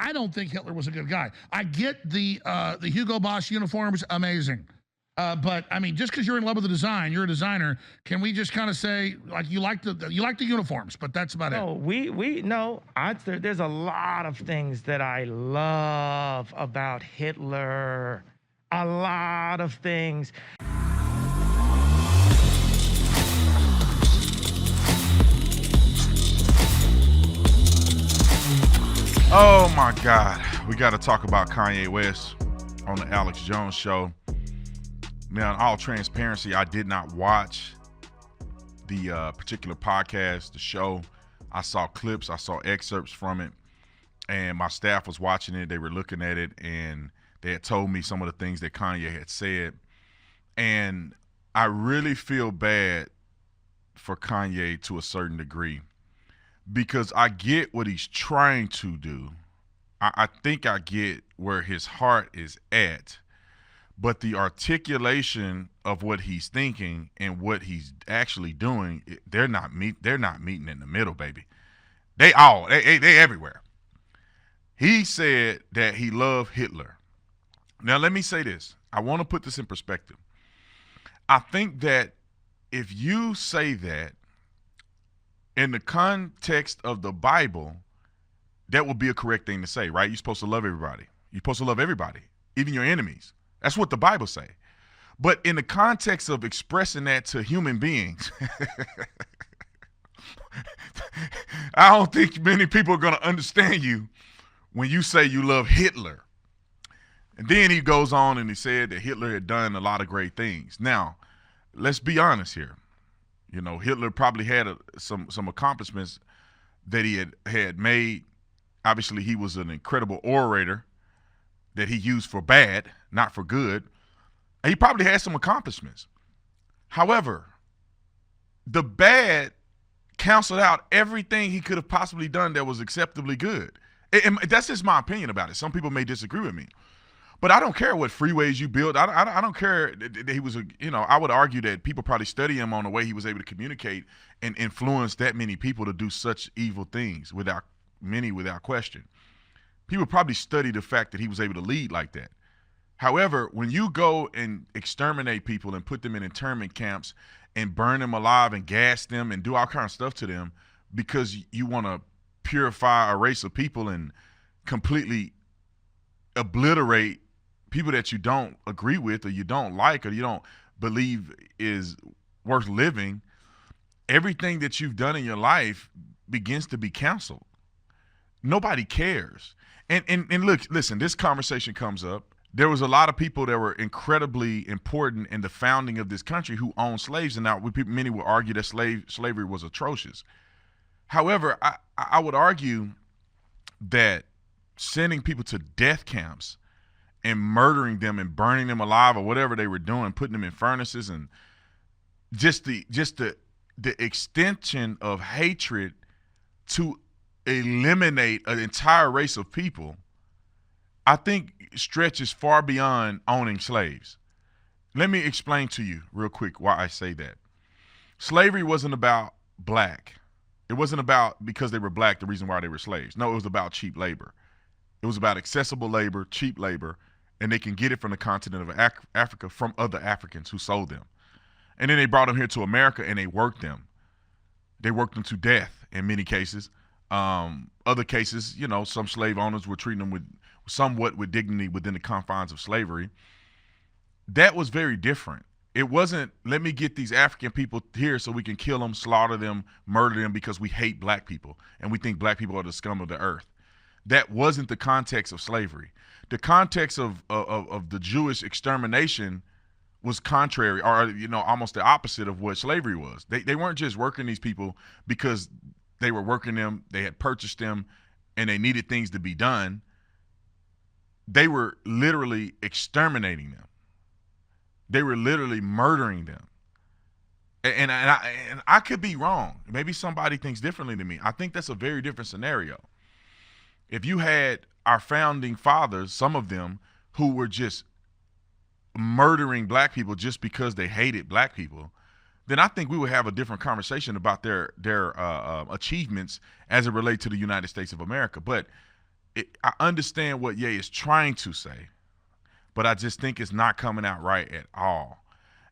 I don't think Hitler was a good guy. I get the Hugo Boss uniforms, amazing. But I mean, just because you're in love with the design, you're a designer. Can we just kind of say like you like the uniforms, but that's about No, we no. There's a lot of things that I love about Hitler. A lot of things. Oh my God, we got to talk about Kanye West on the Alex Jones show. Now, in all transparency, I did not watch the particular podcast, the show. I saw clips, I saw excerpts from it, and my staff was watching it. They were looking at it, and they had told me some of the things that Kanye had said. And I really feel bad for Kanye to a certain degree, because I get what he's trying to do. I think I get where his heart is at, but the articulation of what he's thinking and what he's actually doing, they're not meeting in the middle, baby. They everywhere. He said that he loved Hitler. Now let me say this. I want to put this in perspective. I think that if you say that in the context of the Bible, that would be a correct thing to say, right? You're supposed to love everybody. You're supposed to love everybody, even your enemies. That's what the Bible say. But in the context of expressing that to human beings, I don't think many people are going to understand you when you say you love Hitler. And then he goes on and he said that Hitler had done a lot of great things. Now, let's be honest here. You know, Hitler probably had some accomplishments that he had made. Obviously, he was an incredible orator that he used for bad, not for good. He probably had some accomplishments. However, the bad canceled out everything he could have possibly done that was acceptably good. And that's just my opinion about it. Some people may disagree with me. But I don't care what freeways you build. I don't care that he was I would argue that people probably study him on the way he was able to communicate and influence that many people to do such evil things without question. People probably study the fact that he was able to lead like that. However, when you go and exterminate people and put them in internment camps and burn them alive and gas them and do all kinds of stuff to them because you want to purify a race of people and completely obliterate people that you don't agree with or you don't like or you don't believe is worth living, everything that you've done in your life begins to be canceled. Nobody cares. And look, listen, this conversation comes up. There was a lot of people that were incredibly important in the founding of this country who owned slaves, and now many would argue that slavery was atrocious. However, I would argue that sending people to death camps and murdering them and burning them alive or whatever they were doing, putting them in furnaces, and just the extension of hatred to eliminate an entire race of people, I think stretches far beyond owning slaves. Let me explain to you real quick why I say that. Slavery wasn't about black. It wasn't about because they were black the reason why they were slaves. No, it was about cheap labor. It was about accessible labor, cheap labor, and they can get it from the continent of Africa from other Africans who sold them. And then they brought them here to America and they worked them. They worked them to death in many cases. Other cases, some slave owners were treating them somewhat with dignity within the confines of slavery. That was very different. It wasn't, let me get these African people here so we can kill them, slaughter them, murder them because we hate black people and we think black people are the scum of the earth. That wasn't the context of slavery. The context of the Jewish extermination was contrary, or almost the opposite of what slavery was. They weren't just working these people because they were working them, they had purchased them, and they needed things to be done. They were literally exterminating them. They were literally murdering them. And I could be wrong. Maybe somebody thinks differently than me. I think that's a very different scenario. If you had our founding fathers, some of them, who were just murdering black people just because they hated black people, then I think we would have a different conversation about their achievements as it relates to the United States of America. But I understand what Ye is trying to say, but I just think it's not coming out right at all.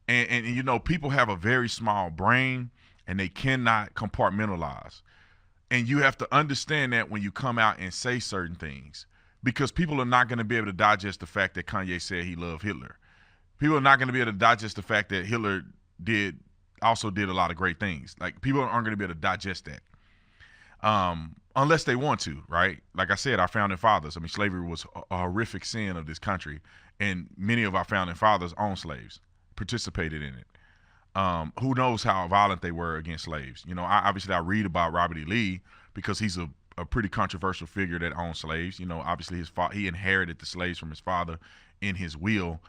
And you know, people have a very small brain and they cannot compartmentalize. And you have to understand that when you come out and say certain things, because people are not going to be able to digest the fact that Kanye said he loved Hitler. People are not going to be able to digest the fact that Hitler also did a lot of great things. Like, people aren't going to be able to digest that. Unless they want to, right? Like I said, our founding fathers, I mean, slavery was a horrific sin of this country, and many of our founding fathers owned slaves, participated in it. Who knows how violent they were against slaves? You know, obviously I read about Robert E. Lee because he's a pretty controversial figure that owned slaves. You know, obviously he inherited the slaves from his father. In his will,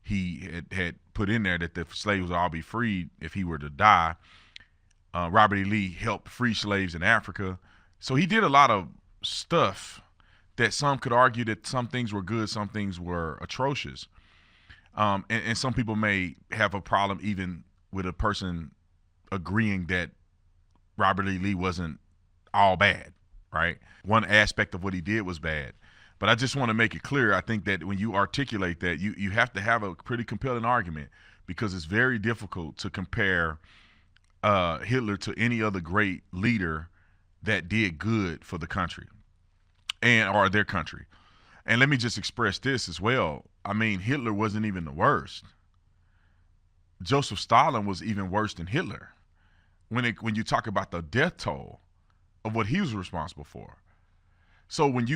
he had put in there that the slaves would all be freed if he were to die. Robert E. Lee helped free slaves in Africa. So he did a lot of stuff that some could argue that some things were good, some things were atrocious. And some people may have a problem even with a person agreeing that Robert E. Lee wasn't all bad, right? One aspect of what he did was bad. But I just want to make it clear, I think that when you articulate that, you have to have a pretty compelling argument, because it's very difficult to compare Hitler to any other great leader that did good for the country or their country. And let me just express this as well. I mean, Hitler wasn't even the worst. Joseph Stalin was even worse than Hitler when you talk about the death toll of what he was responsible for. So when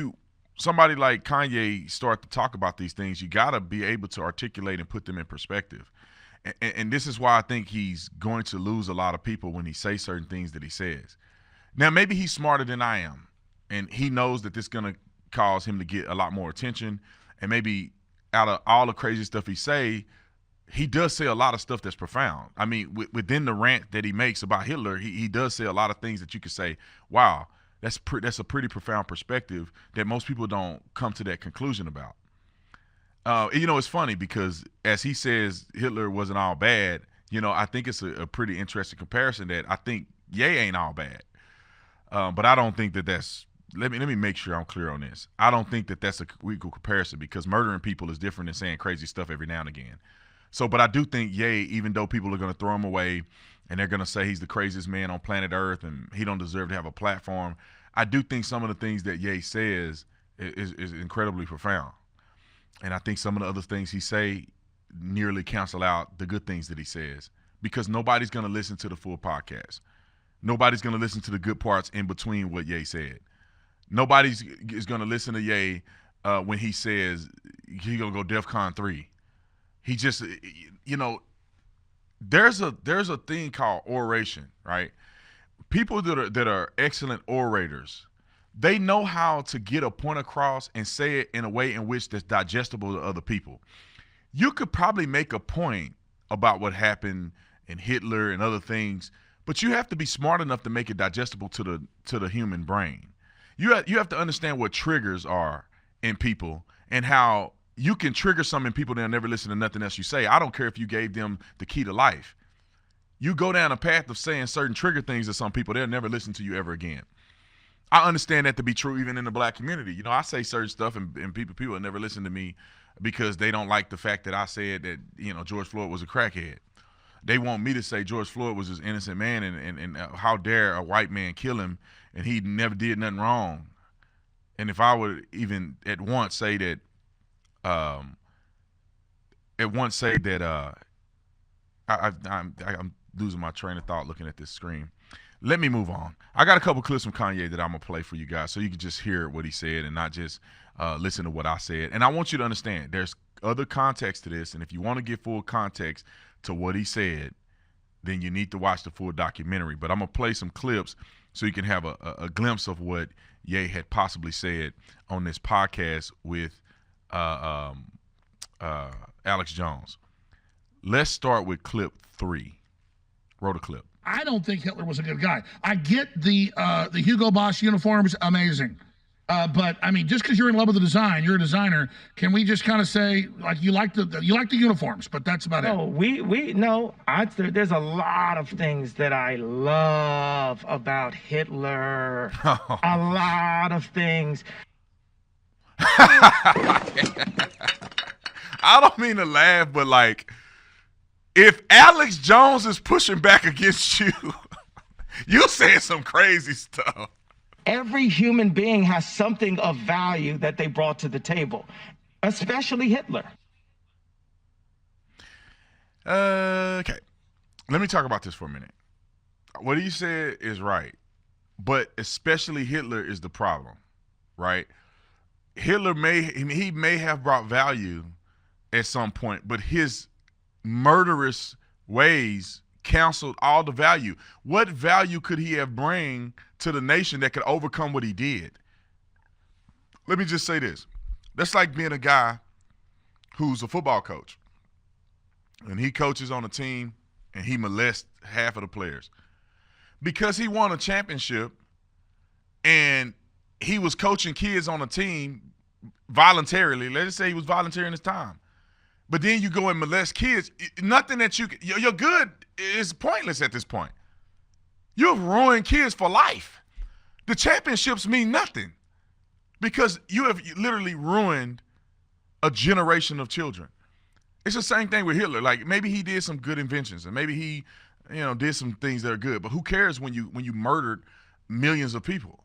somebody like Kanye start to talk about these things, you got to be able to articulate and put them in perspective. And this is why I think he's going to lose a lot of people when he says certain things that he says. Now, maybe he's smarter than I am, and he knows that this is going to cause him to get a lot more attention. And maybe out of all the crazy stuff he does say a lot of stuff that's profound. I mean, within the rant that he makes about Hitler, he does say a lot of things that you could say, wow, that's a pretty profound perspective that most people don't come to that conclusion about. You know, it's funny because as he says Hitler wasn't all bad, you know, I think it's a pretty interesting comparison that I think Ye ain't all bad. But I don't think that's let me make sure I'm clear on this. I don't think that that's a equal comparison, because murdering people is different than saying crazy stuff every now and again. So, but I do think Ye, even though people are going to throw him away and they're going to say he's the craziest man on planet Earth and he don't deserve to have a platform, I do think some of the things that Ye says is incredibly profound. And I think some of the other things he say nearly cancel out the good things that he says, because nobody's going to listen to the full podcast. Nobody's going to listen to the good parts in between what Ye said. Nobody is going to listen to Ye when he says he's going to go DEFCON 3. He just, you know, there's a thing called oration, right? People that are excellent orators, they know how to get a point across and say it in a way in which that's digestible to other people. You could probably make a point about what happened in Hitler and other things, but you have to be smart enough to make it digestible to the human brain. You have to understand what triggers are in people and how you can trigger some in people, they'll never listen to nothing else you say. I don't care if you gave them the key to life. You go down a path of saying certain trigger things to some people, they'll never listen to you ever again. I understand that to be true even in the black community. You know, I say certain stuff and people will never listen to me because they don't like the fact that I said that, you know, George Floyd was a crackhead. They want me to say George Floyd was this innocent man and how dare a white man kill him and he never did nothing wrong. And if I would even at once say that I'm losing my train of thought looking at this screen. Let me move on. I got a couple clips from Kanye that I'm going to play for you guys so you can just hear what he said and not just listen to what I said. And I want you to understand there's other context to this, and if you want to get full context to what he said, then you need to watch the full documentary. But I'm going to play some clips so you can have a glimpse of what Ye had possibly said on this podcast with Alex Jones. Let's start with clip 3. Roll the clip. I don't think Hitler was a good guy. I get the Hugo Boss uniforms, amazing. But I mean, just because you're in love with the design, you're a designer. Can we just kind of say like you like the uniforms, but that's about it? There's a lot of things that I love about Hitler. A lot of things. I don't mean to laugh, but like, if Alex Jones is pushing back against you, you saying some crazy stuff. Every human being has something of value that they brought to the table, especially Hitler. Okay. Let me talk about this for a minute. What he said is right, but especially Hitler is the problem, right? Hitler may have brought value at some point, but his murderous ways canceled all the value. What value could he have bring to the nation that could overcome what he did? Let me just say this. That's like being a guy who's a football coach, and he coaches on a team, and he molests half of the players. Because he won a championship, and he was coaching kids on a team voluntarily. Let's say he was volunteering his time. But then you go and molest kids. Nothing that your good is pointless at this point. You've ruined kids for life. The championships mean nothing because you have literally ruined a generation of children. It's the same thing with Hitler. Like, maybe he did some good inventions, and maybe he, did some things that are good. But who cares when you murdered millions of people?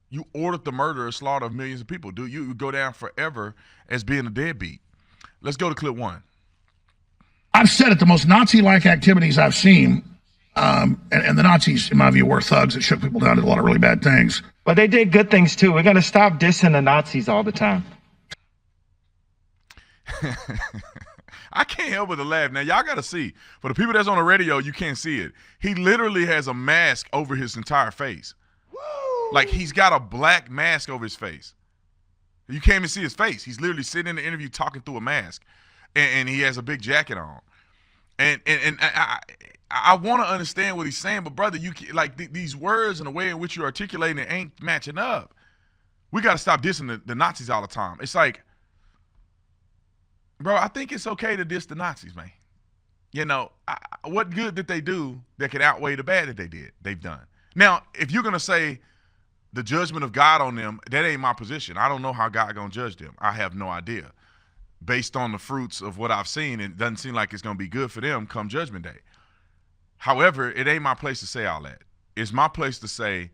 You ordered the murder or slaughter of millions of people. You go down forever as being a deadbeat. Let's go to clip one. I've said it, the most Nazi-like activities I've seen, and the Nazis, in my view, were thugs that shook people down, did a lot of really bad things. But they did good things too. We're going to stop dissing the Nazis all the time. I can't help but to laugh. Now, y'all got to see. For the people that's on the radio, you can't see it. He literally has a mask over his entire face. Woo! Like, he's got a black mask over his face. You can't even see his face. He's literally sitting in the interview talking through a mask, and he has a big jacket on. And I want to understand what he's saying, but brother, these words and the way in which you're articulating it ain't matching up. We got to stop dissing the Nazis all the time. It's like, bro, I think it's okay to diss the Nazis, man. What good did they do that could outweigh the bad that they've done? Now, if you're going to say the judgment of God on them, that ain't my position. I don't know how God going to judge them. I have no idea. Based on the fruits of what I've seen, it doesn't seem like it's going to be good for them come Judgment Day. However, it ain't my place to say all that. It's my place to say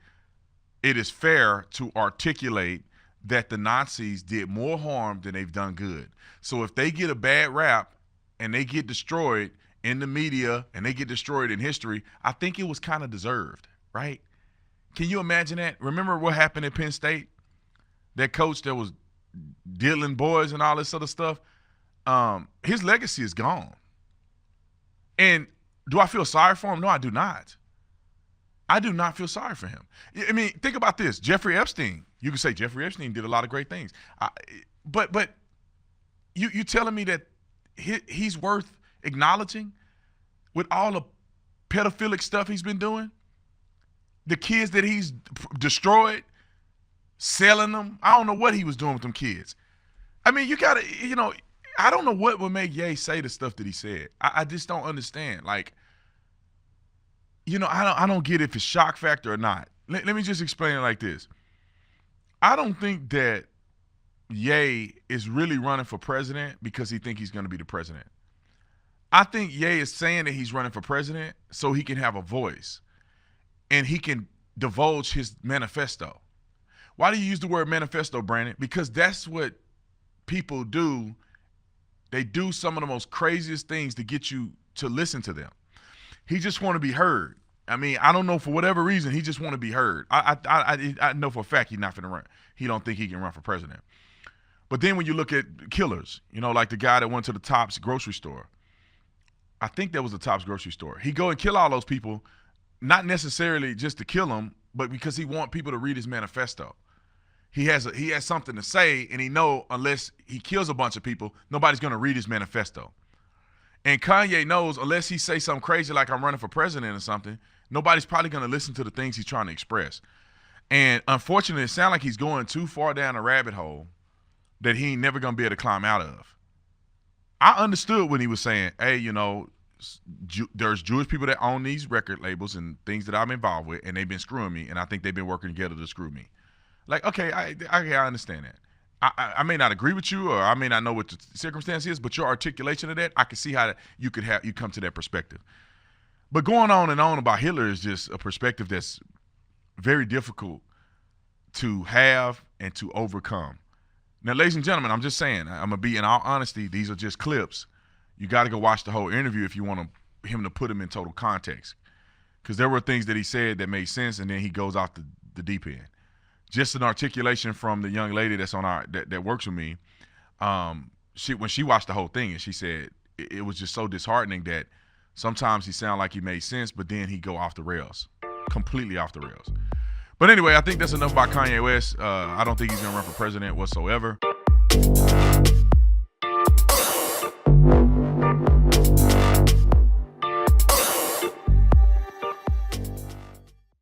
it is fair to articulate that the Nazis did more harm than they've done good. So if they get a bad rap and they get destroyed in the media and they get destroyed in history, I think it was kind of deserved, right? Can you imagine that? Remember what happened at Penn State? That coach that was dealing boys and all this other stuff, his legacy is gone. And do I feel sorry for him? No, I do not. I do not feel sorry for him. I mean, think about this. Jeffrey Epstein. You can say Jeffrey Epstein did a lot of great things. But you telling me that he's worth acknowledging with all the pedophilic stuff he's been doing? The kids that he's destroyed, selling them. I don't know what he was doing with them kids. I mean, you got to, I don't know what would make Ye say the stuff that he said. I just don't understand. Like, I don't get if it's shock factor or not. Let me just explain it like this. I don't think that Ye is really running for president because he think he's going to be the president. I think Ye is saying that he's running for president so he can have a voice and he can divulge his manifesto. Why do you use the word manifesto, Brandon? Because that's what people do. They do some of the most craziest things to get you to listen to them. He just want to be heard. I mean, I don't know, for whatever reason, he just want to be heard. I know for a fact he's not going to run. He don't think he can run for president. But then when you look at killers, like the guy that went to the Tops grocery store. I think that was the Tops grocery store. He go and kill all those people, not necessarily just to kill them, but because he want people to read his manifesto. He has something to say, and he know unless he kills a bunch of people, nobody's going to read his manifesto. And Kanye knows unless he say something crazy like I'm running for president or something, nobody's probably going to listen to the things he's trying to express. And unfortunately, it sounds like he's going too far down a rabbit hole that he ain't never going to be able to climb out of. I understood when he was saying, hey, there's Jewish people that own these record labels and things that I'm involved with, and they've been screwing me, and I think they've been working together to screw me. Like, okay, I understand that. I may not agree with you, or I may not know what the circumstance is, but your articulation of that, I can see how you come to that perspective. But going on and on about Hitler is just a perspective that's very difficult to have and to overcome. Now, ladies and gentlemen, I'm just saying, I'm gonna be in all honesty, these are just clips. You got to go watch the whole interview if you want him to put him in total context, because there were things that he said that made sense, and then he goes off the deep end. Just an articulation from the young lady that's on that works with me. When she watched the whole thing, and she said it was just so disheartening that sometimes he sounded like he made sense, but then he go off the rails, completely off the rails. But anyway, I think that's enough about Kanye West. I don't think he's gonna run for president whatsoever.